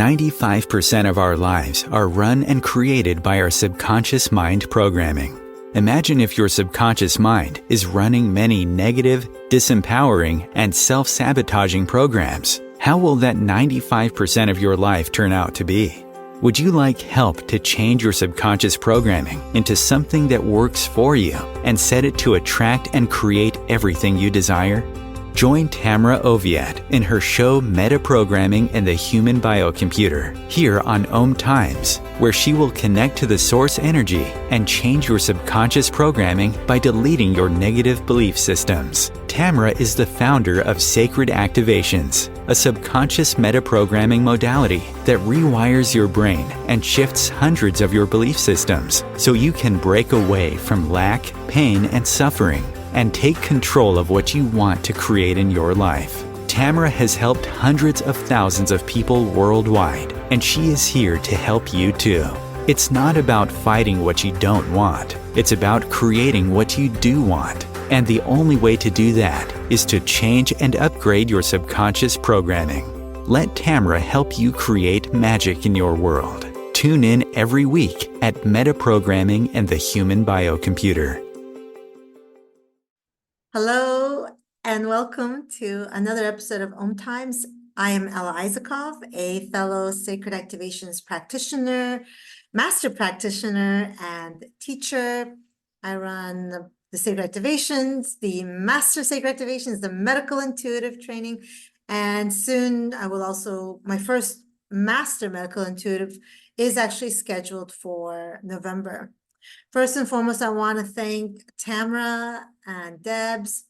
95% of our lives are run and created by our subconscious mind programming. Imagine if your subconscious mind is running many negative, disempowering, and self-sabotaging programs. How will that 95% of your life turn out to be? Would you like help to change your subconscious programming into something that works for you and set it to attract and create everything you desire? Join Tamara Oviatt in her show Metaprogramming and the Human Biocomputer here on Om Times, where she will connect to the source energy and change your subconscious programming by deleting your negative belief systems. Tamara is the founder of Sacred Activations, a subconscious metaprogramming modality that rewires your brain and shifts hundreds of your belief systems so you can break away from lack, pain, and suffering and take control of what you want to create in your life. Tamara has helped hundreds of thousands of people worldwide, and she is here to help you too. It's not about fighting what you don't want. It's about creating what you do want. And the only way to do that is to change and upgrade your subconscious programming. Let Tamara help you create magic in your world. Tune in every week at Metaprogramming and the Human Biocomputer. Hello and welcome to another episode of Om Times. I am Ella Isakov, a fellow Sacred Activations practitioner, master practitioner, and teacher. I run the Sacred Activations, the Master Sacred Activations, the Medical Intuitive Training, and soon I will also, my first Master Medical Intuitive is actually scheduled for November. First and foremost, I want to thank Tamara and Debs.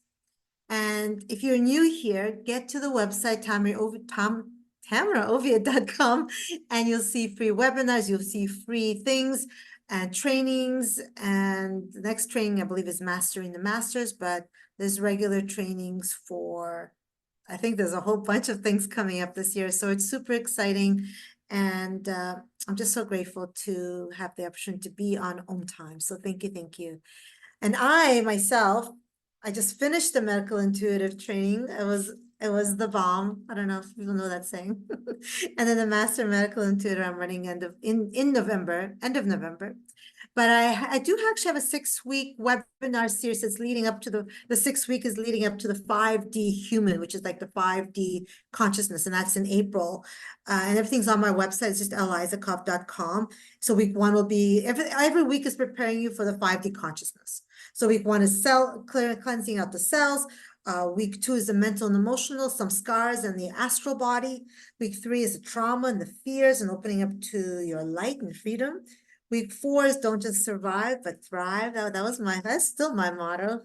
And if you're new here, get to the website, tamaraovia.com, and you'll see free webinars, you'll see free things and trainings. And the next training, I believe, is Mastering the Masters, but there's regular trainings for, I think there's a whole bunch of things coming up this year. So it's super exciting. And I'm just so grateful to have the opportunity to be on Om Time. So thank you, thank you. And I myself, I just finished the medical intuitive training. It was the bomb. I don't know if people know that saying. And then the master medical intuitive I'm running in November, end of November. But I do actually have a 6-week webinar series that's leading up to the 6 week is leading up to the 5D human, which is like the 5D consciousness. And that's in April. And everything's on my website. It's just elisakov.com. So week 1 will be, every week is preparing you for the 5D consciousness. So week 1 is cleansing out the cells. Week 2 is the mental and emotional, some scars and the astral body. Week 3 is the trauma and the fears and opening up to your light and freedom. Week 4 is don't just survive, but thrive. That's still my motto.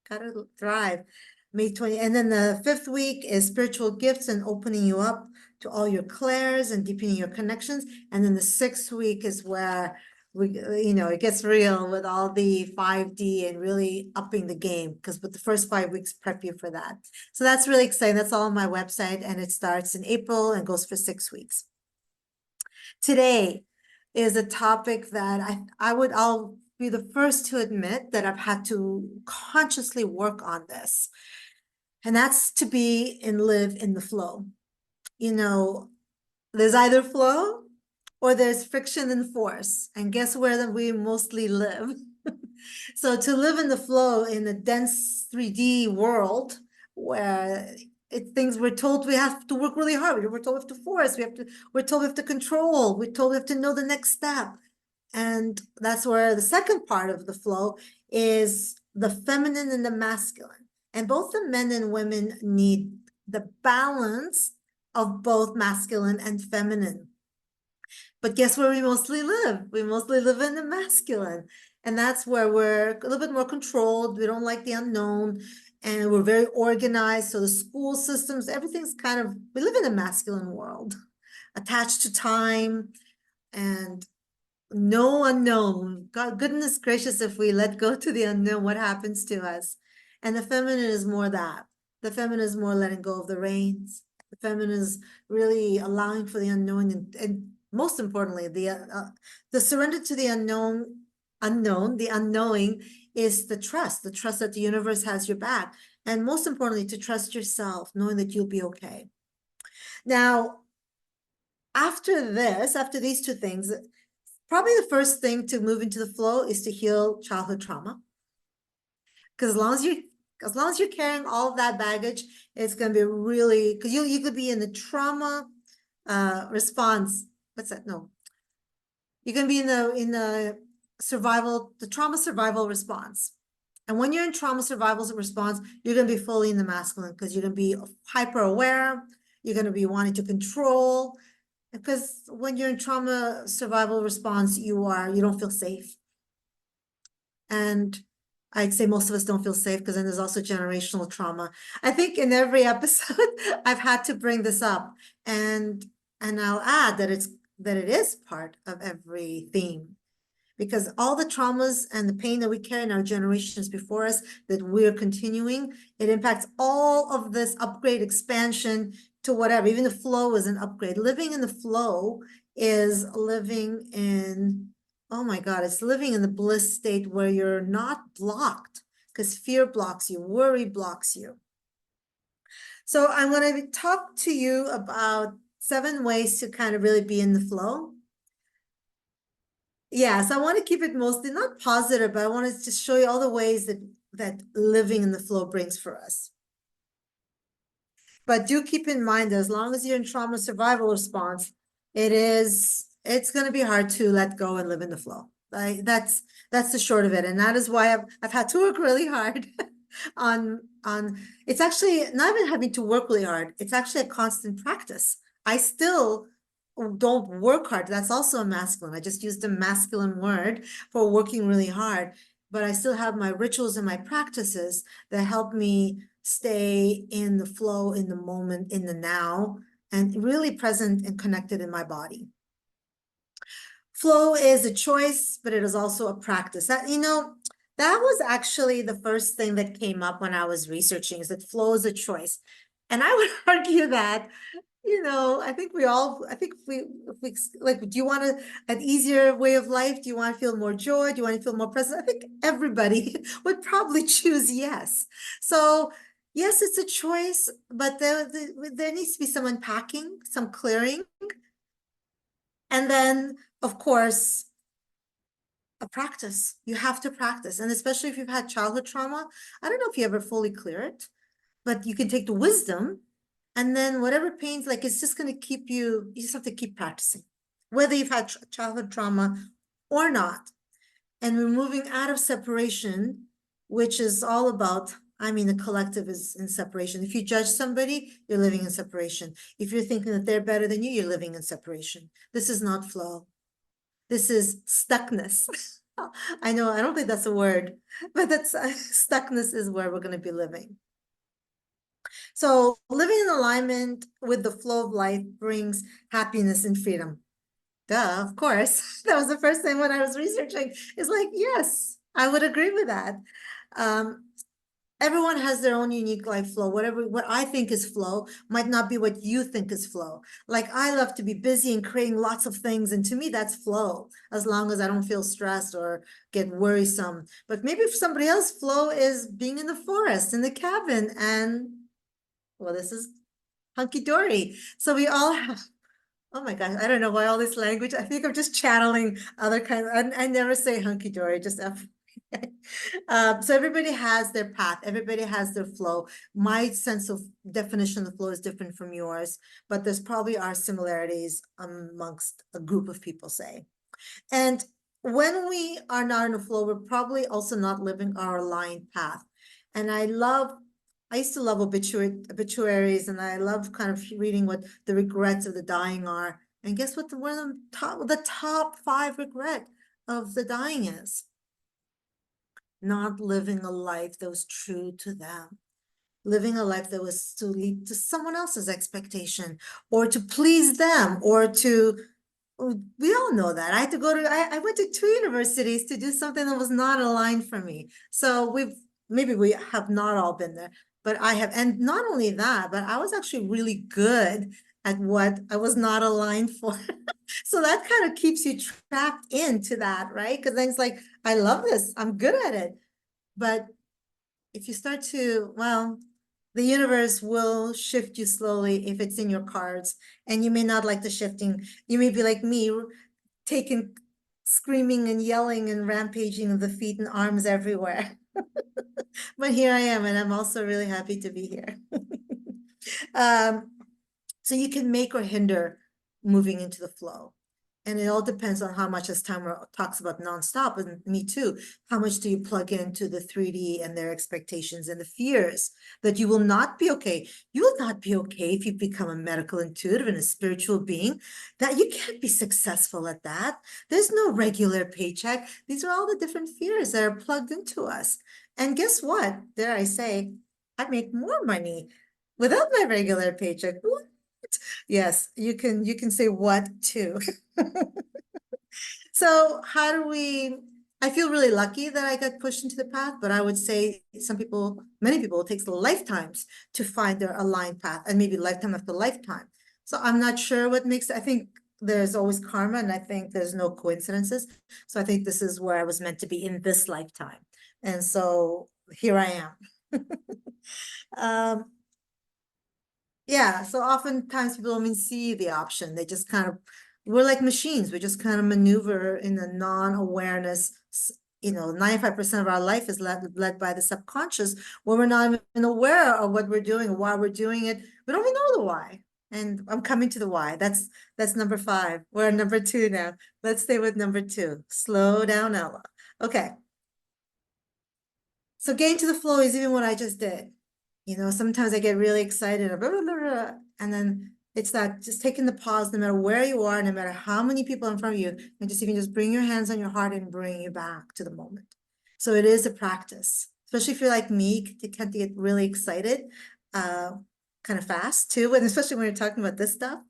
Gotta thrive. May 20. And then the 5th week is spiritual gifts and opening you up to all your clairs and deepening your connections. And then the 6th week is where it gets real with all the 5D and really upping the game, because with the first 5 weeks prep you for that. So that's really exciting. That's all on my website, and it starts in April and goes for 6 weeks. Today is a topic that I'll be the first to admit that I've had to consciously work on this. And that's to be and live in the flow. There's either flow or there's friction and force. And guess where we mostly live? So to live in the flow in a dense 3D world where things we're told we have to work really hard. We're told we have to force. We're told we have to control. We're told we have to know the next step. And that's where the second part of the flow is the feminine and the masculine. And both the men and women need the balance of both masculine and feminine. But guess where we mostly live? We mostly live in the masculine. And that's where we're a little bit more controlled. We don't like the unknown. And we're very organized. So the school systems, everything's we live in a masculine world, attached to time and no unknown. God, goodness gracious, if we let go to the unknown, what happens to us? And the feminine is more that. The feminine is more letting go of the reins. The feminine is really allowing for the unknown and most importantly, the surrender to the the unknowing is the trust that the universe has your back. And most importantly, to trust yourself, knowing that you'll be okay. Now, after this, after these two things, probably the first thing to move into the flow is to heal childhood trauma. Because as long as you're carrying all of that baggage, it's going to be really, because you could be in the trauma response. What's that? No, you're going to be in the survival, the trauma survival response. And when you're in trauma survival response, you're going to be fully in the masculine because you're going to be hyper aware. You're going to be wanting to control. Because when you're in trauma survival response, you don't feel safe. And I'd say most of us don't feel safe because then there's also generational trauma. I think in every episode I've had to bring this up, and I'll add that it is part of every theme, because all the traumas and the pain that we carry in our generations before us that we're continuing, it impacts all of this upgrade, expansion to whatever. Even the flow is an upgrade. Living in the flow is living in, oh my God, it's living in the bliss state where you're not blocked, because fear blocks you, worry blocks you. So I'm going to talk to you about 7 ways to kind of really be in the flow. Yes, I want to keep it mostly not positive, but I want to just show you all the ways that living in the flow brings for us. But do keep in mind that as long as you're in trauma survival response, it's going to be hard to let go and live in the flow. That's the short of it. And that is why I've had to work really hard on it's actually not even having to work really hard. It's actually a constant practice. I still don't work hard. That's also a masculine. I just used a masculine word for working really hard, but I still have my rituals and my practices that help me stay in the flow, in the moment, in the now, and really present and connected in my body. Flow is a choice, but it is also a practice. That was actually the first thing that came up when I was researching, is that flow is a choice. And I would argue that, I think if we like, do you want an easier way of life? Do you want to feel more joy? Do you want to feel more present? I think everybody would probably choose yes. So yes, it's a choice, but there needs to be some unpacking, some clearing. And then, of course, a practice. You have to practice. And especially if you've had childhood trauma, I don't know if you ever fully clear it, but you can take the wisdom, and then whatever pains, like, it's just going to keep you just have to keep practicing, whether you've had childhood trauma or not. And we're moving out of separation, which is all about, the collective is in separation. If you judge somebody, you're living in separation. If you're thinking that they're better than you, you're living in separation. This is not flow. This is stuckness. I know, I don't think that's a word, but that's stuckness is where we're going to be living. So living in alignment with the flow of life brings happiness and freedom. Duh, of course. That was the first thing when I was researching. It's like, yes, I would agree with that. Everyone has their own unique life flow. What I think is flow might not be what you think is flow. Like, I love to be busy and creating lots of things, and to me that's flow, as long as I don't feel stressed or get worrisome. But maybe for somebody else, flow is being in the forest, in the cabin, and well, this is hunky-dory. So we all have, oh my gosh, I don't know why all this language. I think I'm just channeling other kinds. I never say hunky-dory, just so everybody has their path, everybody has their flow. My sense of definition of flow is different from yours, but there's probably are similarities amongst a group of people, say. And when we are not in a flow, we're probably also not living our aligned path. And I used to love obituaries, and I love kind of reading what the regrets of the dying are. And guess what? One of the top 5 regret of the dying is not living a life that was true to them, living a life that was to lead to someone else's expectation, or to please them, or to, we all know that. I had to I went to 2 universities to do something that was not aligned for me. So maybe we have not all been there, but I have. And not only that, but I was actually really good at what I was not aligned for. So that kind of keeps you trapped into that, right? Because then it's like, I love this, I'm good at it. But if you start to, well, the universe will shift you slowly if it's in your cards, and you may not like the shifting. You may be like me, taking, screaming and yelling and rampaging the feet and arms everywhere. But here I am, and I'm also really happy to be here. So you can make or hinder moving into the flow. And it all depends on how much, as Tamara talks about nonstop, and me too, how much do you plug into the 3D and their expectations and the fears that you will not be okay. You will not be okay if you become a medical intuitive and a spiritual being, that you can't be successful at that. There's no regular paycheck. These are all the different fears that are plugged into us. And guess what? Dare I say, I make more money without my regular paycheck. What? Yes, you can say what too. So how do we, I feel really lucky that I got pushed into the path, but I would say some people, many people, it takes lifetimes to find their aligned path, and maybe lifetime after lifetime. So I'm not sure what makes, I think there's always karma, and I think there's no coincidences. So I think this is where I was meant to be in this lifetime. And so here I am. Um, yeah, so oftentimes people don't even see the option. They just kind of, we're like machines. We just kind of maneuver in a non-awareness. 95% of our life is led by the subconscious, where we're not even aware of what we're doing, why we're doing it. We don't even know the why. And I'm coming to the why. That's number 5. We're on number 2 now. Let's stay with number 2. Slow down, Ella. Okay. So getting to the flow is even what I just did. Sometimes I get really excited, blah, blah, blah, blah, and then it's that just taking the pause, no matter where you are, no matter how many people in front of you, and just even just bring your hands on your heart and bring you back to the moment. So it is a practice, especially if you're like me, you tend to get really excited, kind of fast too, and especially when you're talking about this stuff.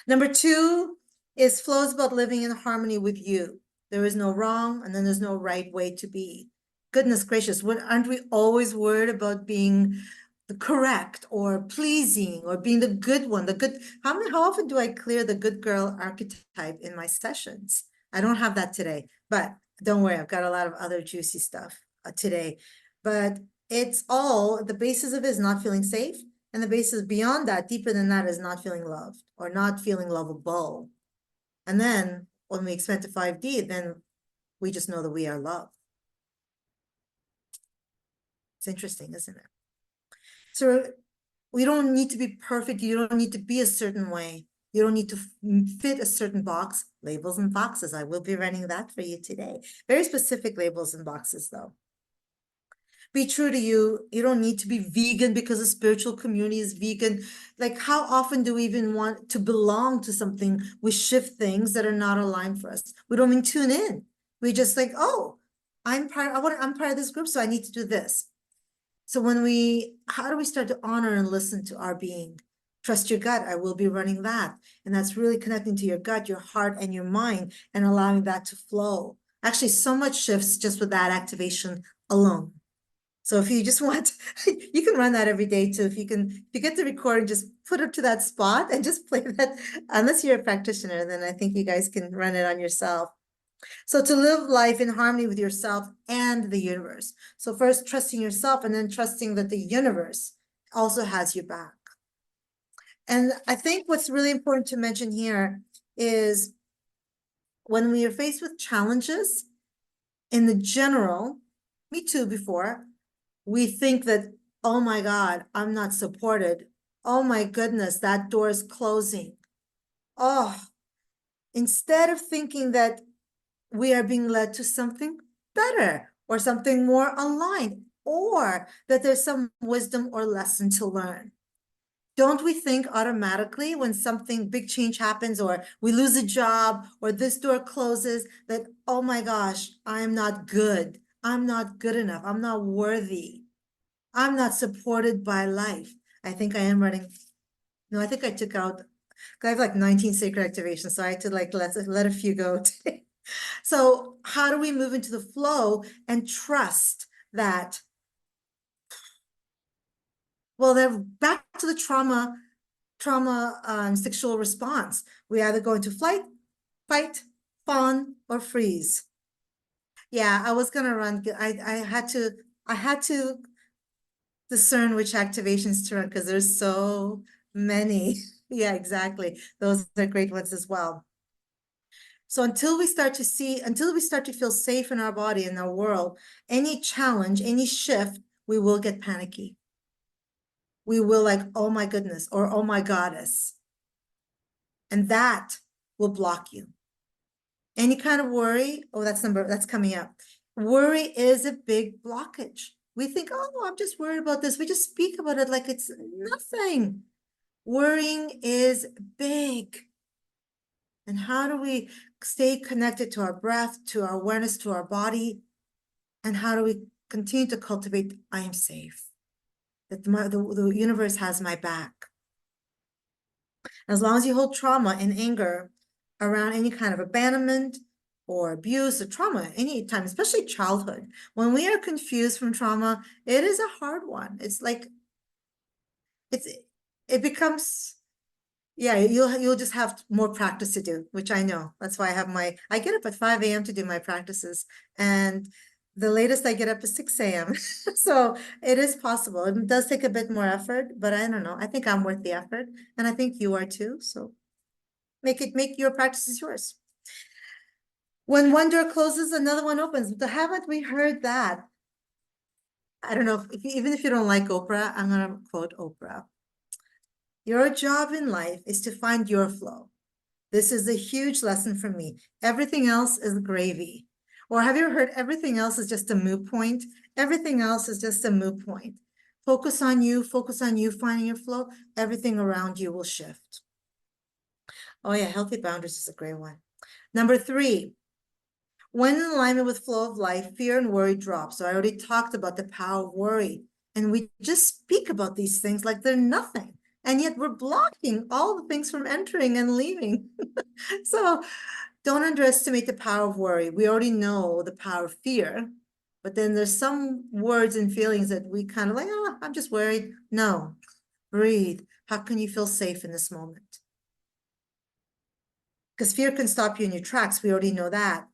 Number 2 is flow is about living in harmony with you. There is no wrong, and then there's no right way to be. Goodness gracious, aren't we always worried about being the correct or pleasing or being the good one? How often do I clear the good girl archetype in my sessions? I don't have that today, but don't worry, I've got a lot of other juicy stuff today. But it's all, the basis of it is not feeling safe. And the basis beyond that, deeper than that, is not feeling loved or not feeling lovable. And then when we expand to 5D, then we just know that we are loved. It's interesting, isn't it? So we don't need to be perfect. You don't need to be a certain way. You don't need to fit a certain box. Labels and boxes. I will be running that for you today. Very specific labels and boxes, though. Be true to you. You don't need to be vegan because the spiritual community is vegan. Like, how often do we even want to belong to something? We shift things that are not aligned for us. We don't even tune in. We just like, oh, I'm part of this group, so I need to do this. So how do we start to honor and listen to our being? Trust your gut. I will be running that. And that's really connecting to your gut, your heart, and your mind, and allowing that to flow. Actually, so much shifts just with that activation alone. So if you just want, you can run that every day too. If you get the recording, just put it to that spot and just play that. Unless you're a practitioner, then I think you guys can run it on yourself. So to live life in harmony with yourself and the universe. So first trusting yourself, and then trusting that the universe also has your back. And I think what's really important to mention here is when we are faced with challenges in the general, me too before, we think that, oh my God, I'm not supported. Oh my goodness, that door is closing. Oh, instead of thinking that we are being led to something better or something more aligned, or that there's some wisdom or lesson to learn. Don't we think automatically when something big change happens, or we lose a job, or this door closes, that, oh my gosh, I'm not good. I'm not good enough. I'm not worthy. I'm not supported by life. I think I am running. No, I think I took out, I have like 19 sacred activations, so I had to like let a few go today. So how do we move into the flow and trust that? Well, they're back to the trauma sexual response. We either go into flight, fight, fawn, or freeze. Yeah, I was gonna run. I had to discern which activations to run because there's so many. Yeah, exactly. Those are great ones as well. So until we start to feel safe in our body, in our world, any challenge, any shift, we will get panicky. We will like, oh my goodness, or oh my goddess. And that will block you. Any kind of worry, oh, that's coming up. Worry is a big blockage. We think, oh, I'm just worried about this. We just speak about it like it's nothing. Worrying is big. And how do we stay connected to our breath, to our awareness, to our body? And how do we continue to cultivate, I am safe, that the universe has my back. As long as you hold trauma and anger around any kind of abandonment or abuse or trauma, any time, especially childhood, when we are confused from trauma, it is a hard one. It's like, it becomes, yeah, you'll just have more practice to do, which I know. That's why I get up at 5 a.m. to do my practices. And the latest I get up is 6 a.m. So it is possible. It does take a bit more effort, but I don't know. I think I'm worth the effort. And I think you are too. So make your practices yours. When one door closes, another one opens. Haven't we heard that? I don't know, even if you don't like Oprah, I'm gonna quote Oprah. Your job in life is to find your flow. This is a huge lesson for me. Everything else is gravy. Or have you heard everything else is just a moot point? Everything else is just a moot point. Focus on you finding your flow. Everything around you will shift. Oh yeah, healthy boundaries is a great one. Number 3, when in alignment with flow of life, fear and worry drop. So I already talked about the power of worry. And we just speak about these things like they're nothing. And yet we're blocking all the things from entering and leaving. So don't underestimate the power of worry. We already know the power of fear. But then there's some words and feelings that we kind of like, oh, I'm just worried. No, breathe. How can you feel safe in this moment? Because fear can stop you in your tracks. We already know that.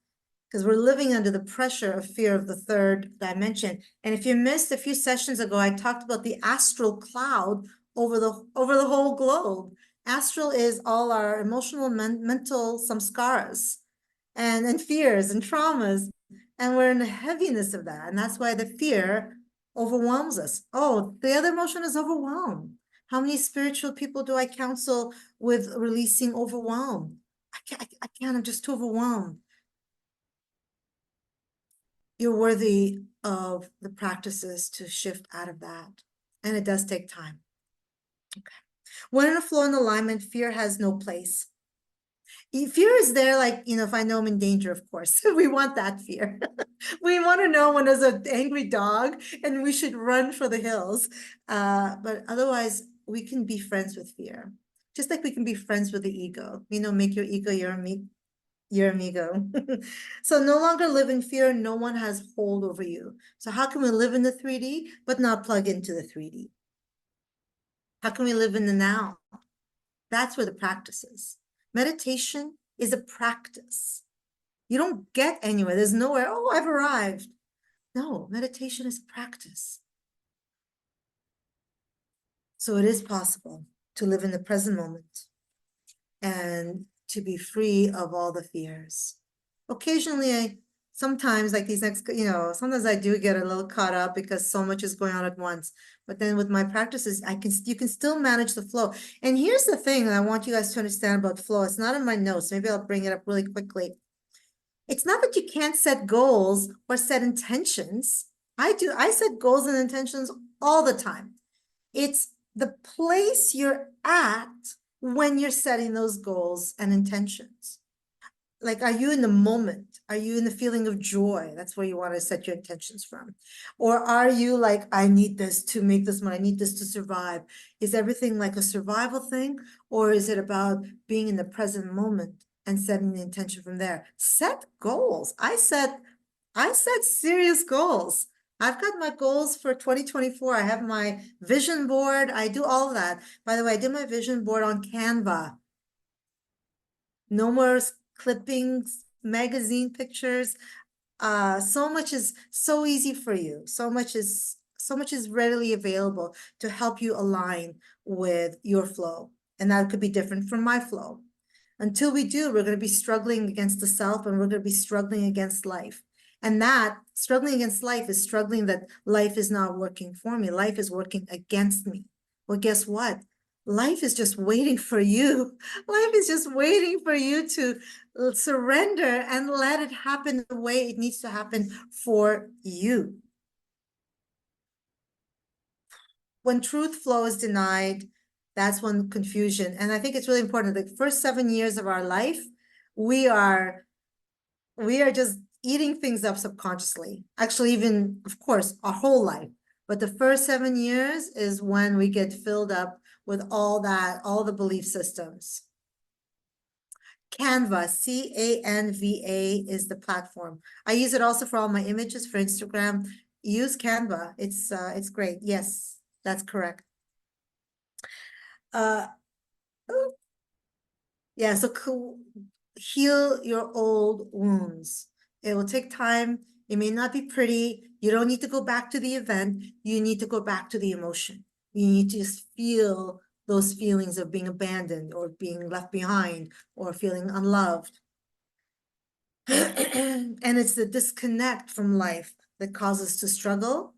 Because we're living under the pressure of fear of the third dimension. And if you missed a few sessions ago, I talked about the astral cloud over the whole globe. Astral is all our emotional, mental samskaras and fears and traumas. And we're in the heaviness of that. And that's why the fear overwhelms us. Oh, the other emotion is overwhelm. How many spiritual people do I counsel with releasing overwhelm? I can't, I'm just too overwhelmed. You're worthy of the practices to shift out of that. And it does take time. Okay. When in a flow and alignment, fear has no place. Fear is there, like, if I know I'm in danger, of course. We want that fear. We want to know when there's an angry dog and we should run for the hills. But otherwise, we can be friends with fear. Just like we can be friends with the ego. Make your ego your amigo. So no longer live in fear. No one has hold over you. So how can we live in the 3D, but not plug into the 3D? How can we live in the now? That's where the practice is. Meditation is a practice. You don't get anywhere. There's nowhere, oh, I've arrived. No, meditation is a practice. So it is possible to live in the present moment and to be free of all the fears. Occasionally, sometimes like these next, sometimes I do get a little caught up because so much is going on at once. But then with my practices, you can still manage the flow. And here's the thing that I want you guys to understand about flow. It's not in my notes. Maybe I'll bring it up really quickly. It's not that you can't set goals or set intentions. I do. I set goals and intentions all the time. It's the place you're at when you're setting those goals and intentions. Like, are you in the moment? Are you in the feeling of joy? That's where you want to set your intentions from. Or are you like, I need this to make this money. I need this to survive. Is everything like a survival thing? Or is it about being in the present moment and setting the intention from there? Set goals. I set serious goals. I've got my goals for 2024. I have my vision board. I do all of that. By the way, I did my vision board on Canva. No more clippings, magazine pictures. So much is so easy for you. So much is so much is readily available to help you align with your flow. And that could be different from my flow. Until we do, we're going to be struggling against the self, and we're going to be struggling against life. And that struggling against life is struggling that life is not working for me. Life is working against me. Well, guess what? Life is just waiting for you. Life is just waiting for you to surrender and let it happen the way it needs to happen for you. When truth flow is denied, that's when confusion. And I think it's really important. The first 7 years of our life, we are just eating things up subconsciously. Actually, even, of course, our whole life. But the first 7 years is when we get filled up with all the belief systems. Canva, Canva is the platform. I use it also for all my images for Instagram. Use Canva. It's great. Yes, that's correct. Yeah, so heal your old wounds. It will take time. It may not be pretty. You don't need to go back to the event. You need to go back to the emotion. You need to just feel those feelings of being abandoned or being left behind or feeling unloved. And it's the disconnect from life that causes us to struggle,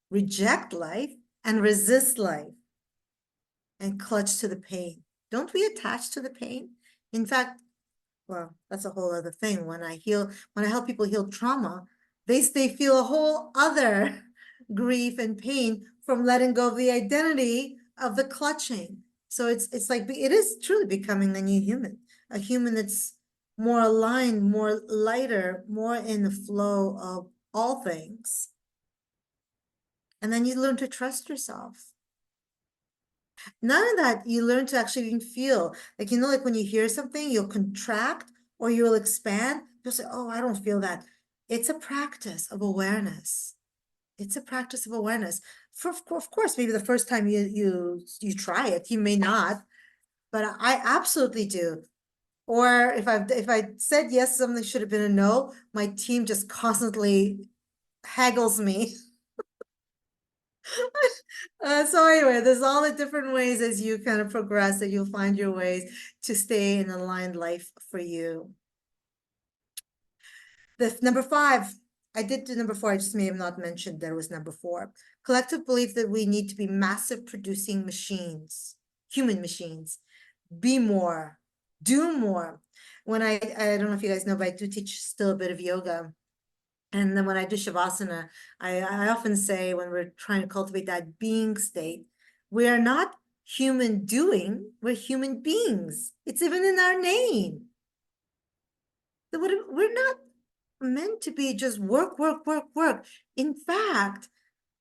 reject life, and resist life, and clutch to the pain. Don't we attach to the pain? In fact, well, that's a whole other thing. When I help people heal trauma, they feel a whole other grief and pain from letting go of the identity of the clutching. So it's like it is truly becoming a new human, a human that's more aligned, more lighter, more in the flow of all things. And then you learn to trust yourself. None of that, you learn to actually even feel. Like, like when you hear something, you'll contract or you'll expand. You'll say, oh, I don't feel that. It's a practice of awareness. It's a practice of awareness. Of course, maybe the first time you try it, you may not, but I absolutely do. Or if I said yes, something should have been a no, my team just constantly haggles me. So anyway, there's all the different ways as you kind of progress that you'll find your ways to stay in aligned life for you. The number 5, I did do number 4. I just may have not mentioned there was number 4. Collective belief that we need to be massive producing machines, human machines. Be more, do more. When I don't know if you guys know, but I do teach still a bit of yoga. And then when I do Shavasana, I often say when we're trying to cultivate that being state, we are not human doing, we're human beings. It's even in our name. We're not meant to be just work, work, work, work. In fact,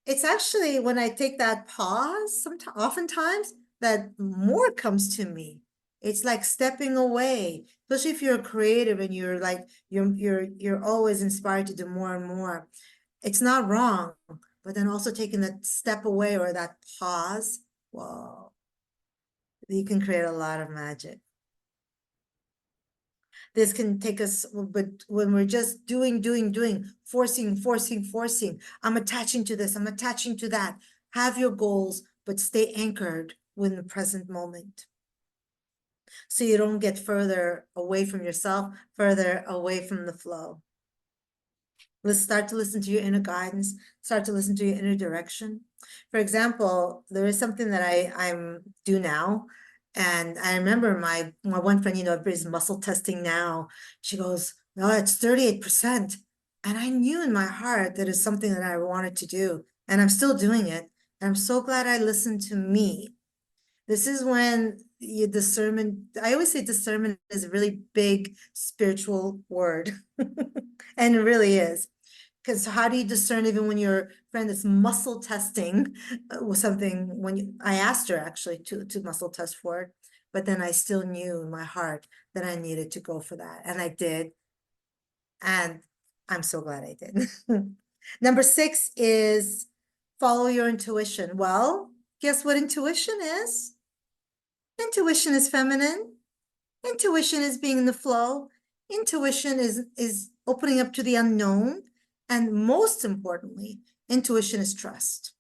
it's actually when I take that pause, oftentimes that more comes to me. It's like stepping away, especially if you're creative and you're like you're always inspired to do more and more. It's not wrong, but then also taking that step away or that pause, whoa, you can create a lot of magic. This can take us, but when we're just doing, forcing, I'm attaching to this, I'm attaching to that. Have your goals, but stay anchored within the present moment. So you don't get further away from yourself, further away from the flow. Let's start to listen to your inner guidance, start to listen to your inner direction. For example, there is something that I do now. And I remember my one friend, is muscle testing now. She goes, no, it's 38%. And I knew in my heart that it's something that I wanted to do. And I'm still doing it. And I'm so glad I listened to me. This is when your discernment, I always say discernment is a really big spiritual word. And it really is. Because how do you discern even when your friend is muscle testing was something I asked her actually to muscle test for it, but then I still knew in my heart that I needed to go for that. And I did. And I'm so glad I did. Number 6 is follow your intuition. Well, guess what intuition is? Intuition is feminine. Intuition is being in the flow. Intuition is opening up to the unknown. And most importantly, intuition is trust.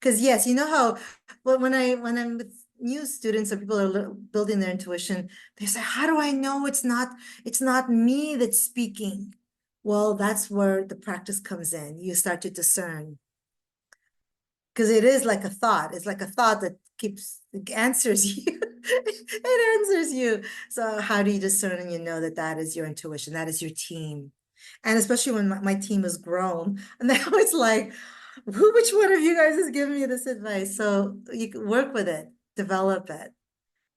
Because yes, you know how, well, when I'm with new students or people are building their intuition, they say, how do I know it's not me that's speaking? Well, that's where the practice comes in. You start to discern. Because it is like a thought. It's like a thought that answers you. It answers you. So how do you discern and you know that that is your intuition? That is your team. And especially when my team has grown, and now it's like, which one of you guys is giving me this advice? So you can work with it, develop it,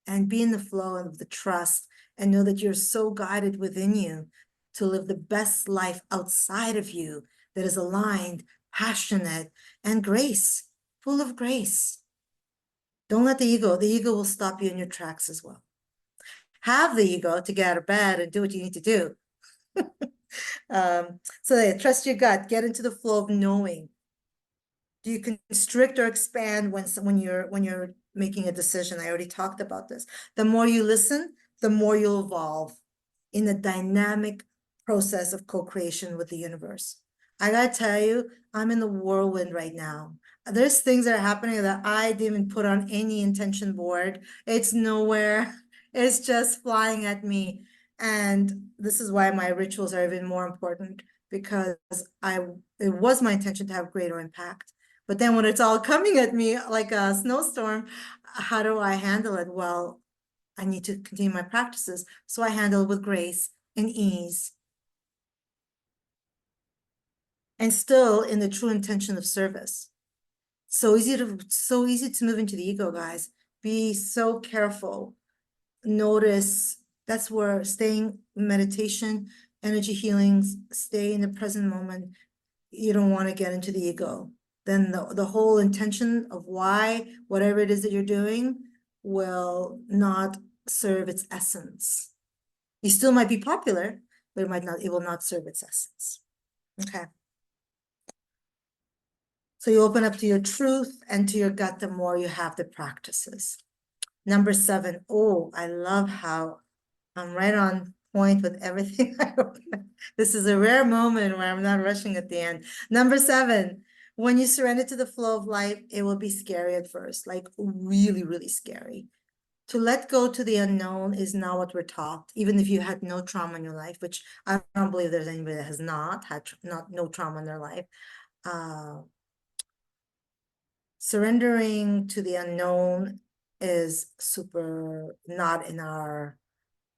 and be in the flow of the trust, and know that you're so guided within you to live the best life outside of you that is aligned, passionate, and grace, full of grace. Don't let the ego will stop you in your tracks as well. Have the ego to get out of bed and do what you need to do. So trust your gut, get into the flow of knowing. Do you constrict or expand when you're making a decision? I already talked about this. The more you listen, the more you'll evolve in the dynamic process of co-creation with the universe. I gotta tell you, I'm in the whirlwind right now. There's things that are happening that I didn't even put on any intention board. It's nowhere. It's just flying at me. And this is why my rituals are even more important, because it was my intention to have greater impact. But then when it's all coming at me like a snowstorm, how do I handle it? Well, I need to continue my practices. So I handle it with grace and ease. And still in the true intention of service. So easy to move into the ego, guys. Be so careful. Notice that's where staying meditation, energy healings, stay in the present moment. You don't want to get into the ego. Then the whole intention of why, whatever it is that you're doing, will not serve its essence. You still might be popular, but it will not serve its essence. Okay. So you open up to your truth and to your gut the more you have the practices. Number 7. Oh, I love how I'm right on point with everything. This is a rare moment where I'm not rushing at the end. Number 7, when you surrender to the flow of life, it will be scary at first, like really, really scary. To let go to the unknown is not what we're taught, even if you had no trauma in your life, which I don't believe there's anybody that has not had no trauma in their life. Surrendering to the unknown is super not in our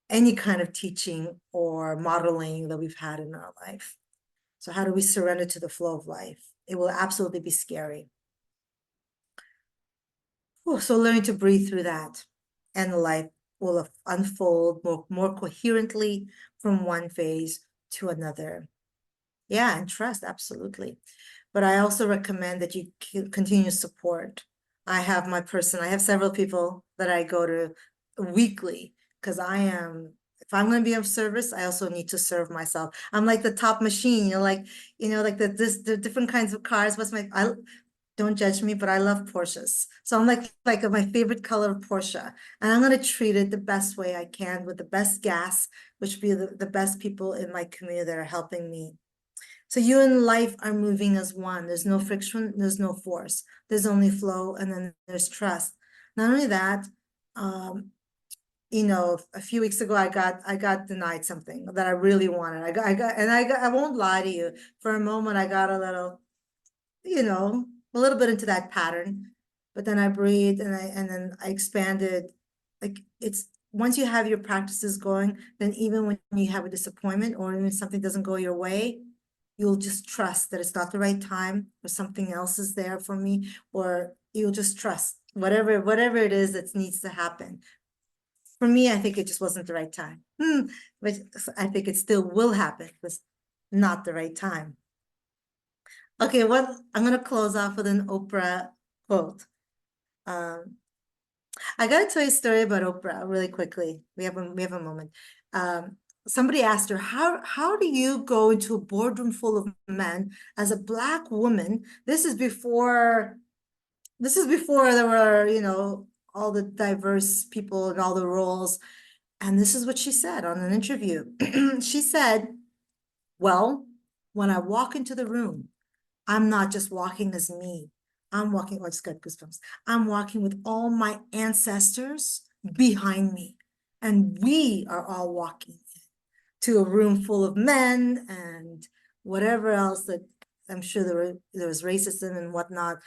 any kind of teaching or modeling that we've had in our life. So how do we surrender to the flow of life? It will absolutely be scary. So learning to breathe through that, and life will unfold more coherently from one phase to another. Yeah, and trust, absolutely. But I also recommend that you continue support. I have several people that I go to weekly, because if I'm going to be of service, I also need to serve myself. I'm like the top machine, like the different kinds of cars. Don't judge me, but I love Porsches. So I'm like my favorite color of Porsche, and I'm going to treat it the best way I can with the best gas, which would be the best people in my community that are helping me. So you and life are moving as one. There's no friction, there's no force. There's only flow, and then there's trust. Not only that, a few weeks ago, I got denied something that I really wanted. I won't lie to you. For a moment, I got a little bit into that pattern, but then I breathed and then I expanded. Like once you have your practices going, then even when you have a disappointment or even something doesn't go your way, you'll just trust that it's not the right time, or something else is there for me, or you'll just trust whatever it is that needs to happen. For me, I think it just wasn't the right time. But I think it still will happen. It was not the right time. Okay, I'm gonna close off with an Oprah quote. I gotta tell you a story about Oprah really quickly. We have a moment. Somebody asked her, how do you go into a boardroom full of men as a Black woman? This is before there were, all the diverse people and all the roles. And this is what she said on an interview. She said, well, when I walk into the room, I'm not just walking as me. I'm walking, oh, I just got goosebumps. I'm walking with all my ancestors behind me. And we are all walking to a room full of men and whatever else that I'm sure there was racism and whatnot.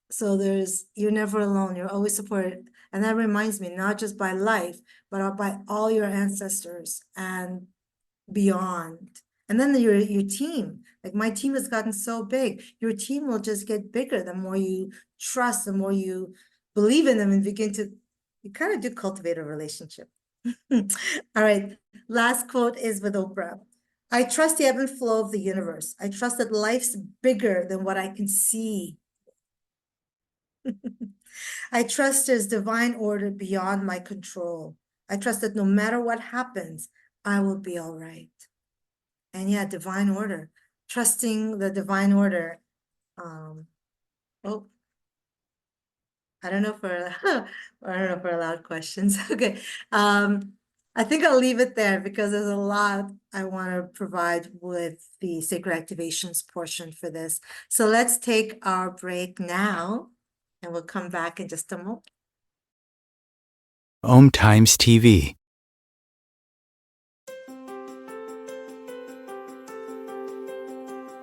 So you're never alone. You're always supported. And that reminds me, not just by life, but by all your ancestors and beyond. And then your team, like my team has gotten so big, your team will just get bigger the more you trust, the more you believe in them and you kind of do cultivate a relationship. All right, last quote is with Oprah. I trust the ebb and flow of the universe. I trust that life's bigger than what I can see. I trust there's divine order beyond my control. I trust that no matter what happens, I will be all right. And yeah, divine order, trusting the divine order. Oh, I don't know if we're, I don't know if we're allowed questions. Okay. I think I'll leave it there because there's a lot I want to provide with the sacred activations portion for this. So let's take our break now and we'll come back in just a moment. Om Times TV.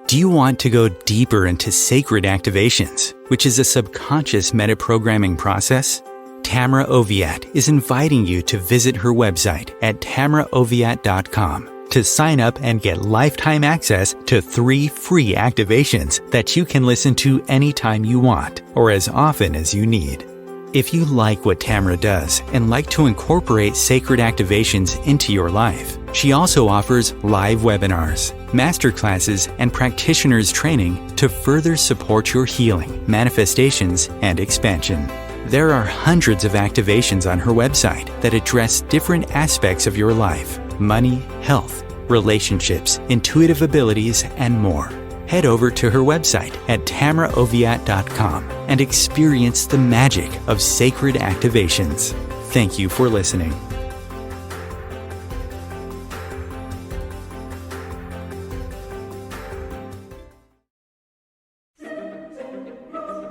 Do you want to go deeper into sacred activations, which is a subconscious metaprogramming process? Tamra Oviatt is inviting you to visit her website at tamraoviatt.com to sign up and get lifetime access to 3 free activations that you can listen to anytime you want or as often as you need. If you like what Tamra does and like to incorporate sacred activations into your life, she also offers live webinars, masterclasses, and practitioners training to further support your healing, manifestations, and expansion. There are hundreds of activations on her website that address different aspects of your life: money, health, relationships, intuitive abilities, and more. Head over to her website at tamraoviatt.com and experience the magic of sacred activations. Thank you for listening.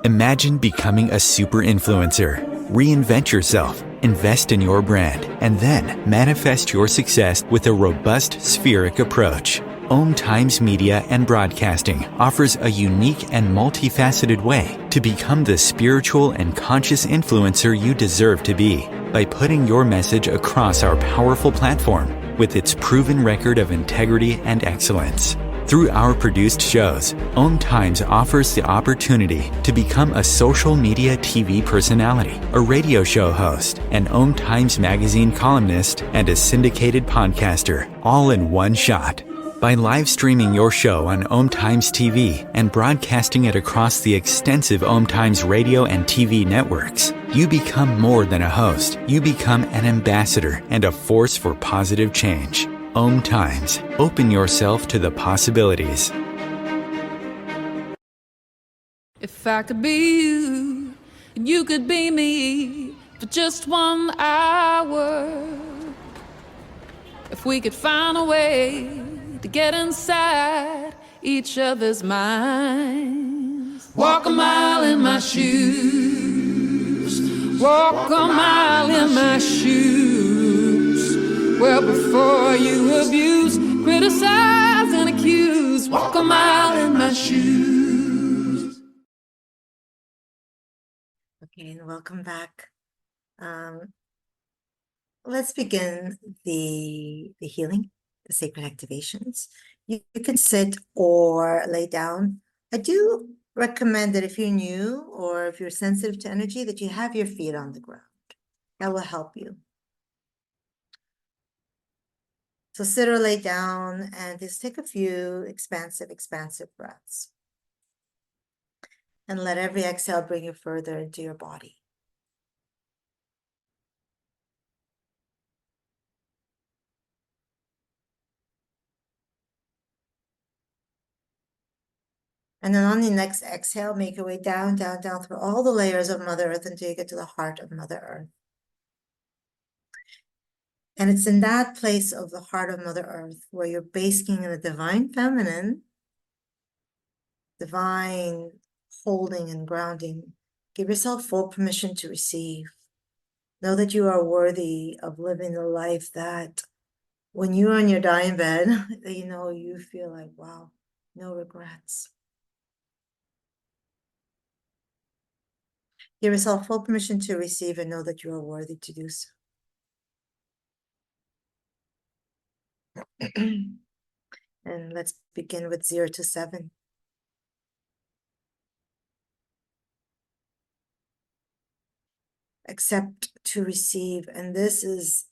Imagine becoming a super influencer. Reinvent yourself, invest in your brand, and then manifest your success with a robust spheric approach. Om Times Media and Broadcasting offers a unique and multifaceted way to become the spiritual and conscious influencer you deserve to be by putting your message across our powerful platform with its proven record of integrity and excellence. Through our produced shows, Om Times offers the opportunity to become a social media TV personality, a radio show host, an Om Times magazine columnist, and a syndicated podcaster, all in one shot. By live streaming your show on Om Times TV and broadcasting it across the extensive Om Times radio and TV networks, you become more than a host. You become an ambassador and a force for positive change. Om Times. Open yourself to the possibilities. If I could be you, and you could be me for just 1 hour. If we could find a way to get inside each other's minds. Walk a mile in my shoes. Walk a mile in my shoes. Well, before you abuse, criticize, and accuse. Walk a mile in my shoes. Okay, and welcome back. Let's begin the healing, the sacred activations. You can sit or lay down. I do recommend that if you're new or if you're sensitive to energy, that you have your feet on the ground. That will help you. So sit or lay down and just take a few expansive breaths. And let every exhale bring you further into your body. And then on the next exhale, make your way down, down, down through all the layers of Mother Earth until you get to the heart of Mother Earth. And it's in that place of the heart of Mother Earth where you're basking in the divine feminine, divine holding and grounding. Give yourself full permission to receive. Know that you are worthy of living the life that when you're on your dying bed, you feel like, wow, no regrets. Give yourself full permission to receive and know that you are worthy to do so. And let's begin with 0 to 7. Accept to receive. And this is,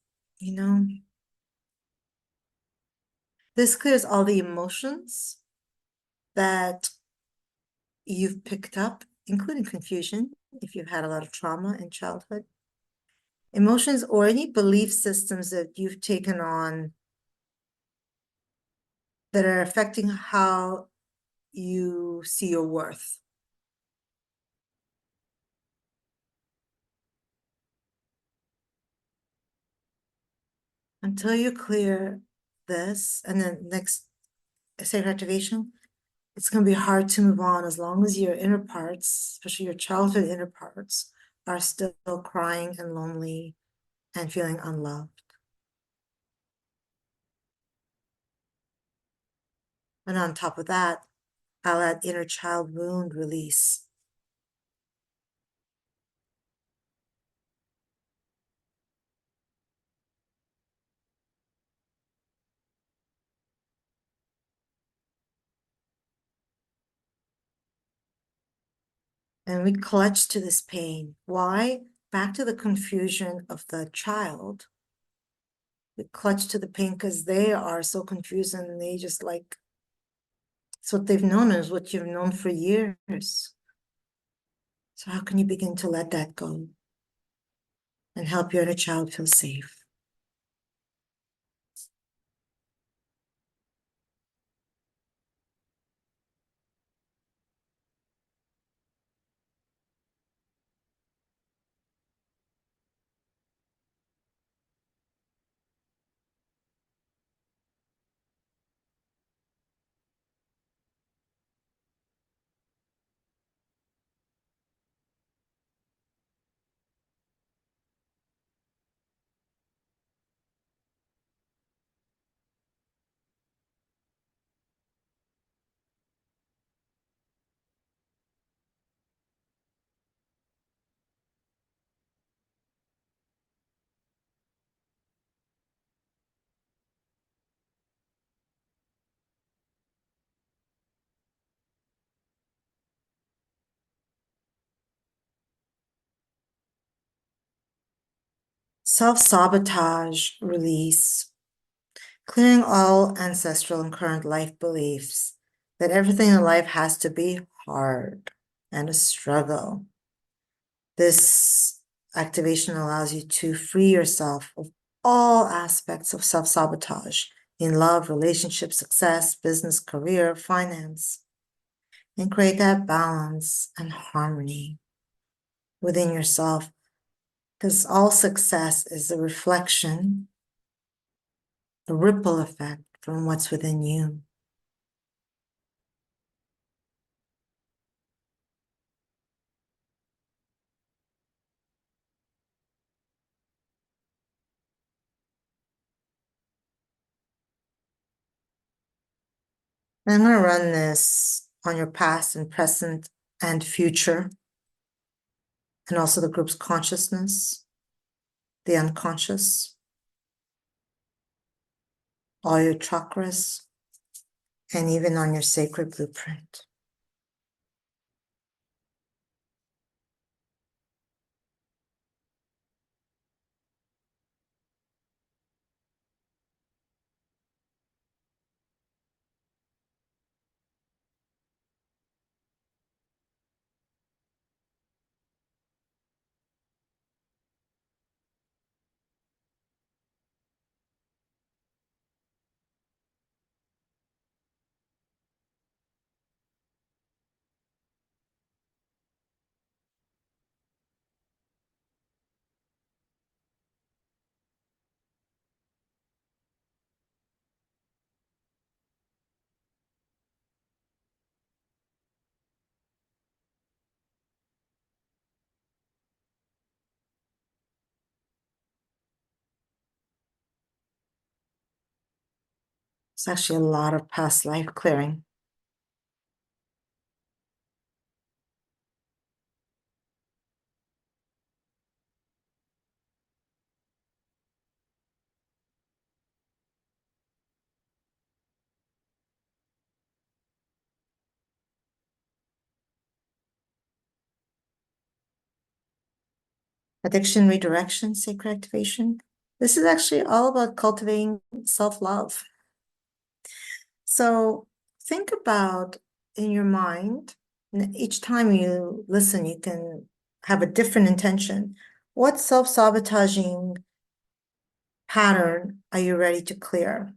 this clears all the emotions that you've picked up, including confusion, if you've had a lot of trauma in childhood. Emotions or any belief systems that you've taken on that are affecting how you see your worth. Until you clear this, and then next sacred activation, it's going to be hard to move on as long as your inner parts, especially your childhood inner parts, are still crying and lonely and feeling unloved. And on top of that, I'll add inner child wound release. And we clutch to this pain. Why? Back to the confusion of the child. We clutch to the pain because they are so confused and they just like, it's what they've known, is what you've known for years. So how can you begin to let that go and help your inner child feel safe? Self-sabotage release. Clearing all ancestral and current life beliefs that everything in life has to be hard and a struggle. This activation allows you to free yourself of all aspects of self-sabotage in love, relationship, success, business, career, finance, and create that balance and harmony within yourself, because all success is a reflection, a ripple effect from what's within you. And I'm going to run this on your past and present and future, and also the group's consciousness, the unconscious, all your chakras, and even on your sacred blueprint. It's actually a lot of past life clearing. Addiction redirection, sacred activation. This is actually all about cultivating self-love. So think about in your mind, and each time you listen, you can have a different intention. What self-sabotaging pattern are you ready to clear?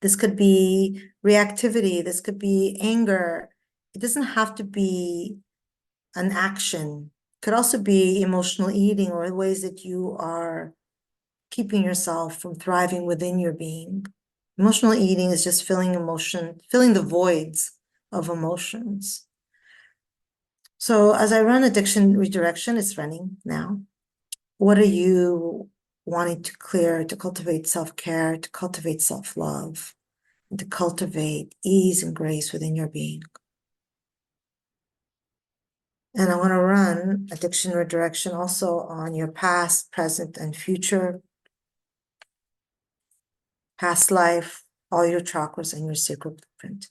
This could be reactivity, this could be anger. It doesn't have to be an action. It could also be emotional eating or ways that you are keeping yourself from thriving within your being. Emotional eating is just filling the voids of emotions. So as I run addiction redirection, it's running now. What are you wanting to clear, to cultivate self-care, to cultivate self-love, and to cultivate ease and grace within your being? And I want to run addiction redirection also on your past, present, and future, past life, all your chakras, and your sacred blueprint.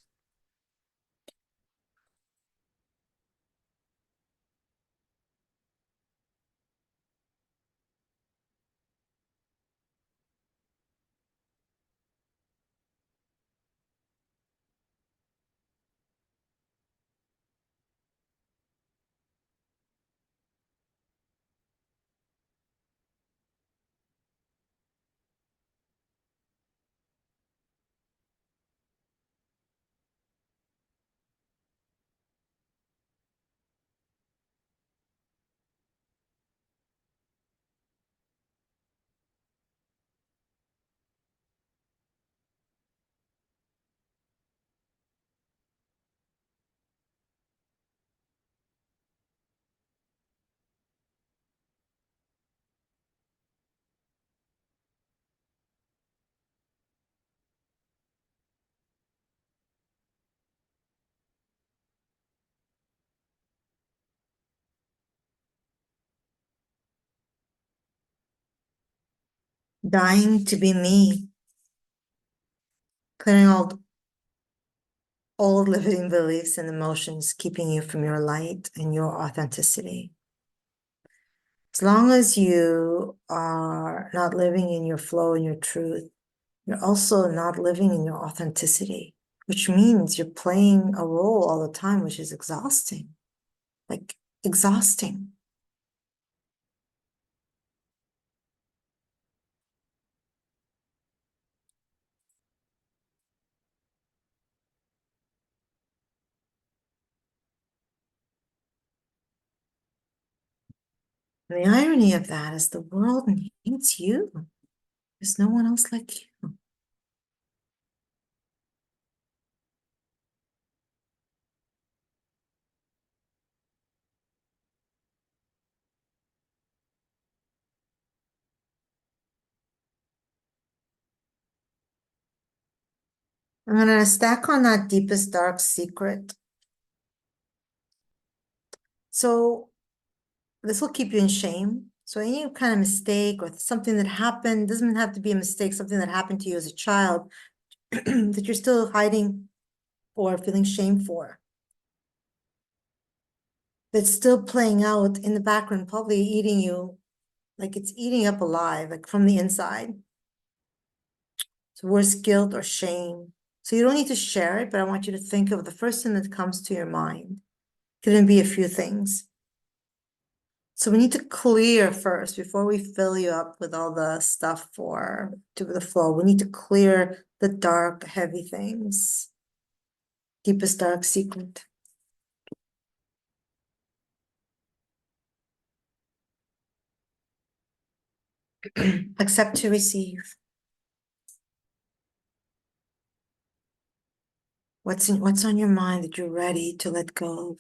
Dying to be me, clearing all old limiting beliefs and emotions, keeping you from your light and your authenticity. As long as you are not living in your flow and your truth, you're also not living in your authenticity, which means you're playing a role all the time, which is exhausting, like exhausting. And the irony of that is the world needs you. There's no one else like you. I'm going to stack on that deepest dark secret. So this will keep you in shame. So any kind of mistake or something that happened, doesn't have to be a mistake, something that happened to you as a child that you're still hiding or feeling shame for. That's still playing out in the background, probably eating you, like it's eating up alive, like from the inside. It's worse guilt or shame. So you don't need to share it, but I want you to think of the first thing that comes to your mind. Could even be a few things. So we need to clear first before we fill you up with all the stuff to the flow. We need to clear the dark, heavy things. Deepest dark secret. Accept to receive. What's on your mind that you're ready to let go of?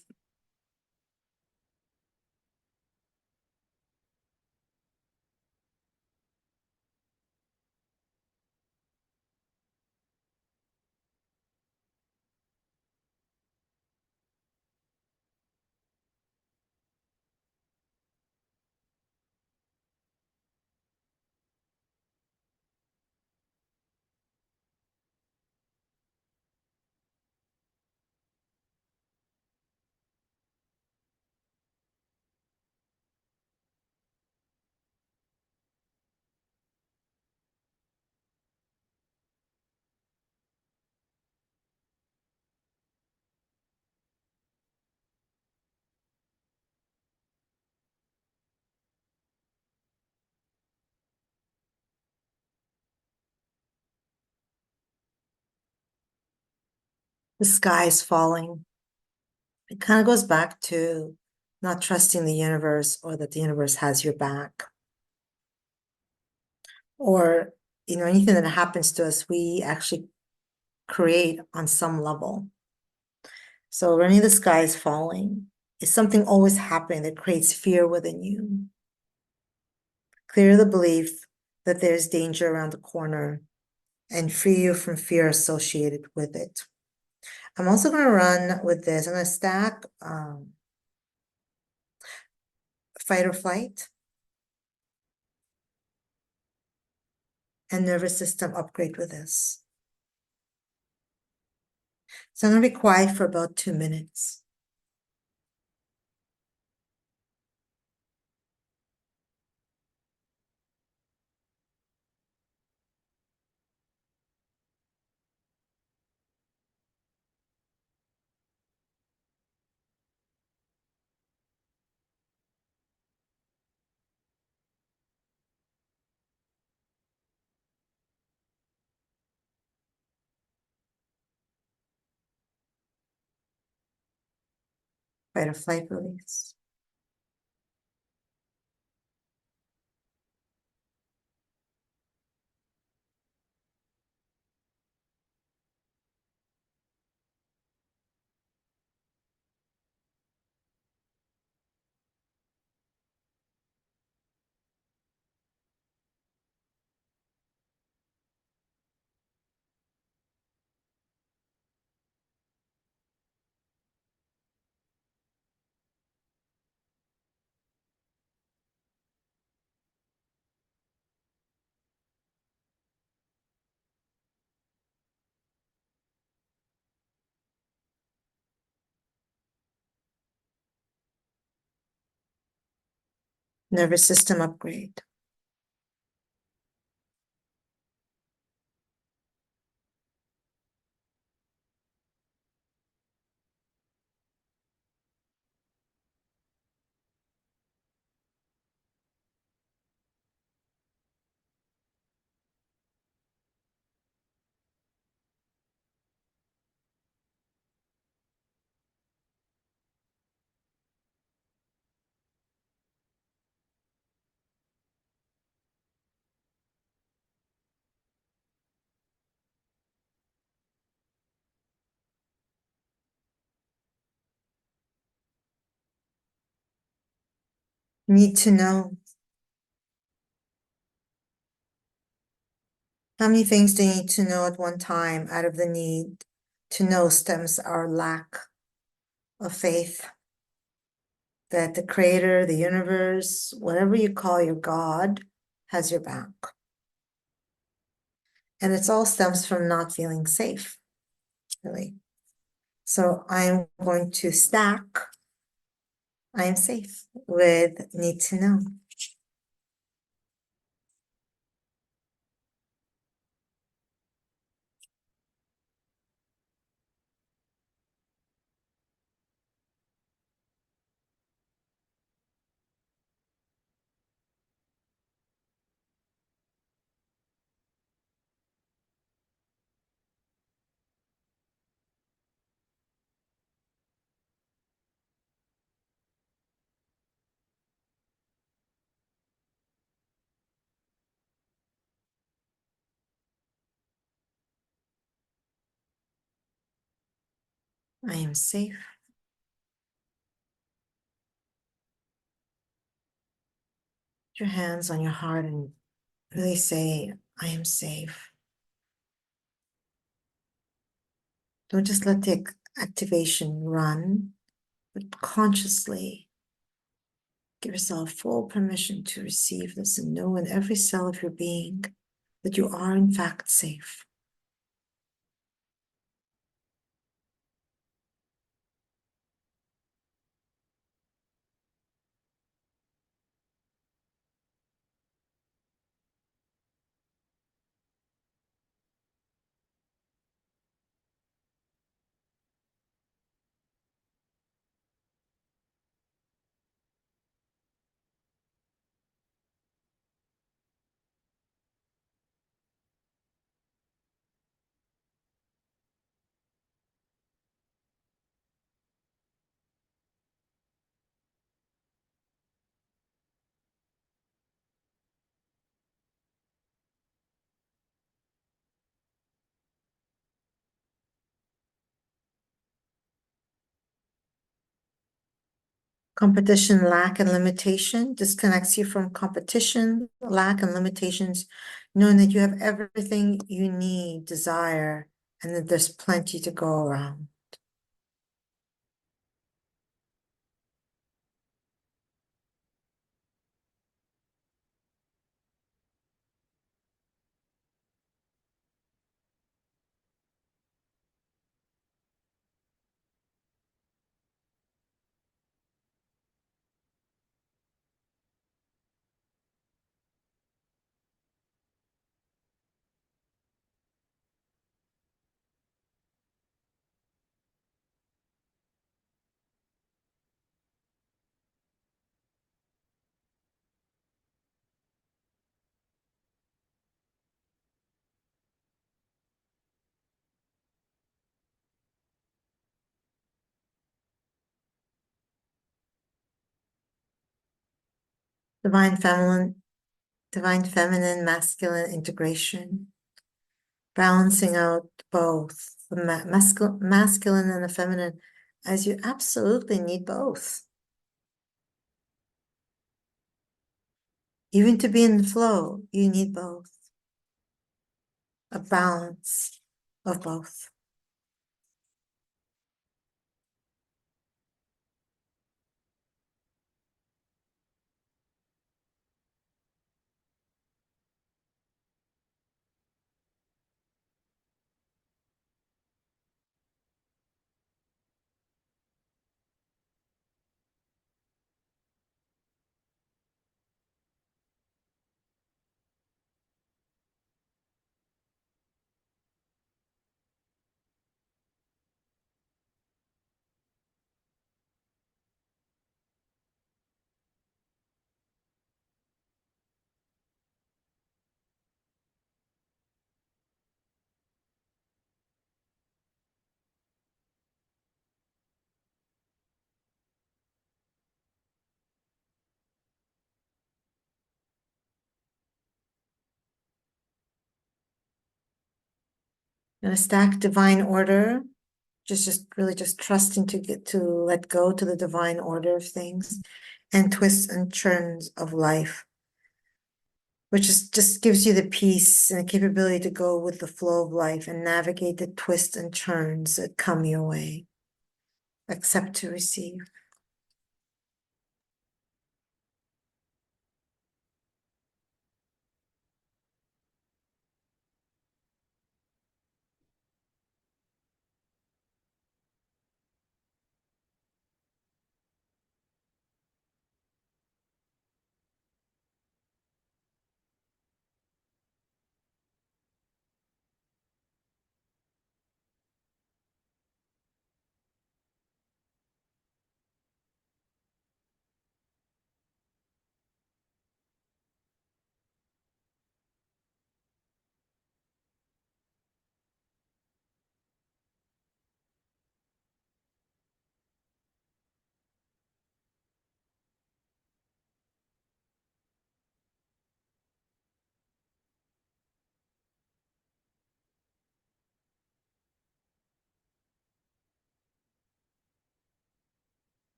the sky is falling. It kind of goes back to not trusting the universe or that the universe has your back. Or, anything that happens to us, we actually create on some level. So running the sky is falling is something always happening that creates fear within you. Clear the belief that there's danger around the corner and free you from fear associated with it. I'm also going to run with this. I'm going to stack fight or flight and nervous system upgrade with this. So I'm going to be quiet for about 2 minutes. Fight or flight release. Nervous system upgrade. Need to know. How many things do you need to know at one time out of the need to know stems our lack of faith that the creator, the universe, whatever you call your God, has your back. And it's all stems from not feeling safe, really. So I'm going to stack I am safe with need to know. I am safe. Put your hands on your heart and really say, I am safe. Don't just let the activation run, but consciously give yourself full permission to receive this and know in every cell of your being that you are in fact safe. Competition, lack, and limitation disconnects you from competition, lack, and limitations, knowing that you have everything you need, desire, and that there's plenty to go around. Divine feminine, masculine integration, balancing out both the masculine and the feminine, as you absolutely need both. Even to be in the flow, you need both. A balance of both. Gonna stack divine order, just really just trusting to get to let go to the divine order of things, and twists and turns of life, which is just gives you the peace and the capability to go with the flow of life and navigate the twists and turns that come your way. Accept to receive.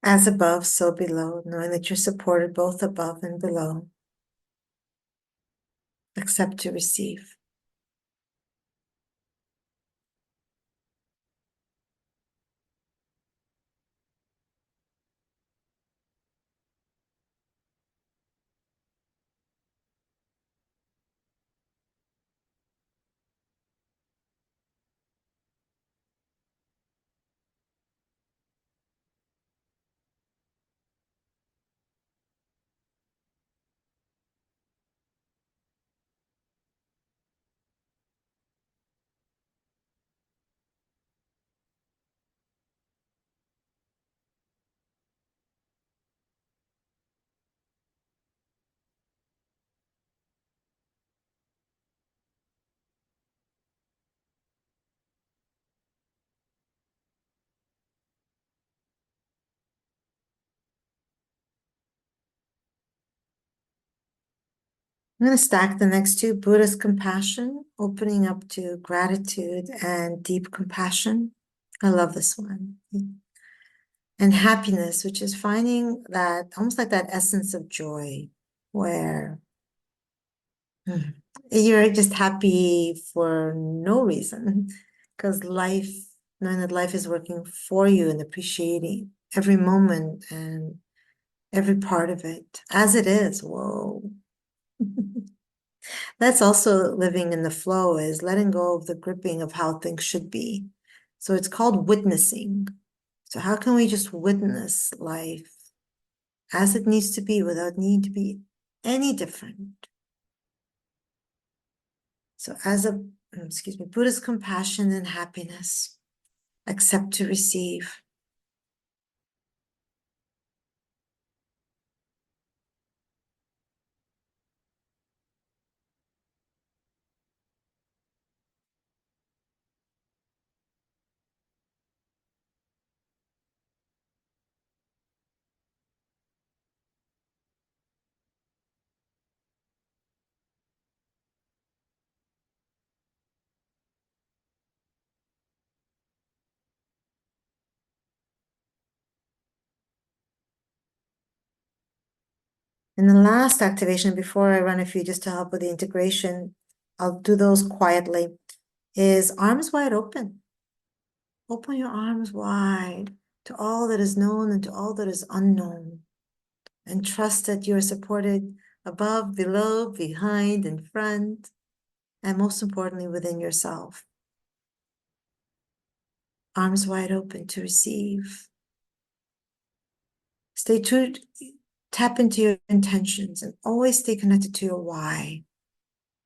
As above, so below, knowing that you're supported both above and below. Accept to receive. I'm going to stack the next two. Buddha's compassion, opening up to gratitude and deep compassion. I love this one. And happiness, which is finding that, almost like that essence of joy, where you're just happy for no reason, because life, knowing that life is working for you and appreciating every moment and every part of it as it is. Whoa. That's also living in the flow, is letting go of the gripping of how things should be. So it's called witnessing. So how can we just witness life as it needs to be without needing to be any different? So Buddha's compassion and happiness, accept to receive. And the last activation, before I run a few just to help with the integration, I'll do those quietly, is arms wide open. Open your arms wide to all that is known and to all that is unknown. And trust that you're supported above, below, behind, in front, and most importantly, within yourself. Arms wide open to receive. Stay true, tap into your intentions and always stay connected to your why.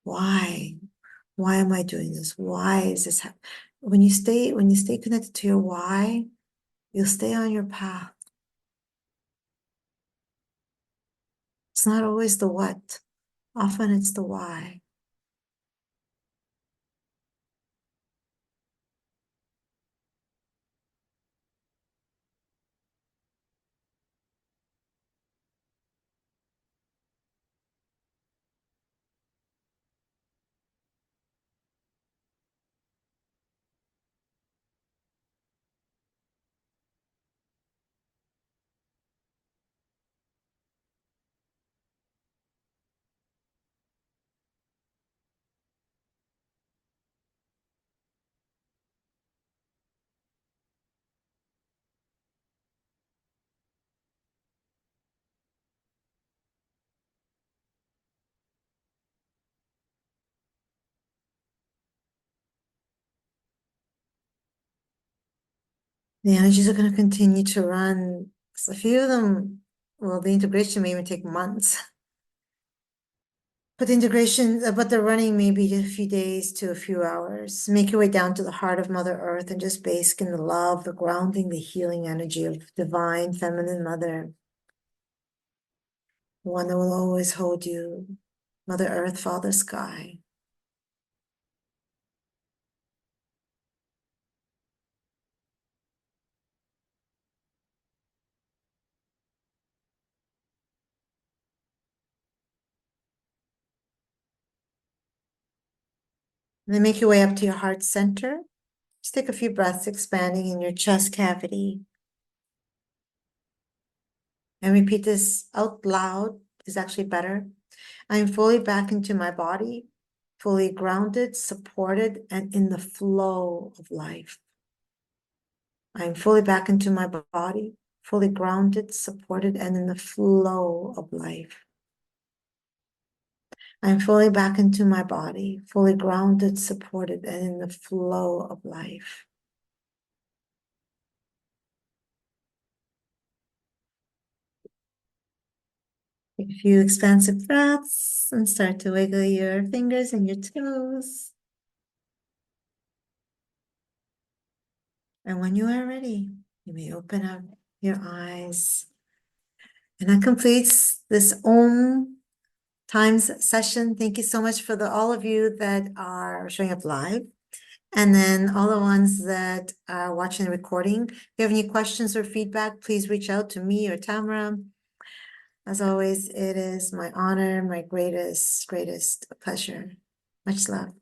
Why? Why am I doing this? Why is this happening? When you stay connected to your why, you'll stay on your path. It's not always the what. Often it's the why. The energies are going to continue to run. So a few of them, well, the integration may even take months. But the running may be a few days to a few hours. Make your way down to the heart of Mother Earth and just bask in the love, the grounding, the healing energy of divine feminine mother. The one that will always hold you, Mother Earth, Father Sky. And then make your way up to your heart center. Just take a few breaths, expanding in your chest cavity. And repeat this out loud, is actually better. I am fully back into my body, fully grounded, supported, and in the flow of life. I am fully back into my body, fully grounded, supported, and in the flow of life. I am fully back into my body, fully grounded, supported, and in the flow of life. Take a few expansive breaths and start to wiggle your fingers and your toes. And when you are ready, you may open up your eyes. And that completes this Om Times session. Thank you so much for all of you that are showing up live. And then all the ones that are watching the recording. If you have any questions or feedback, please reach out to me or Tamara. As always, it is my honor, my greatest pleasure. Much love.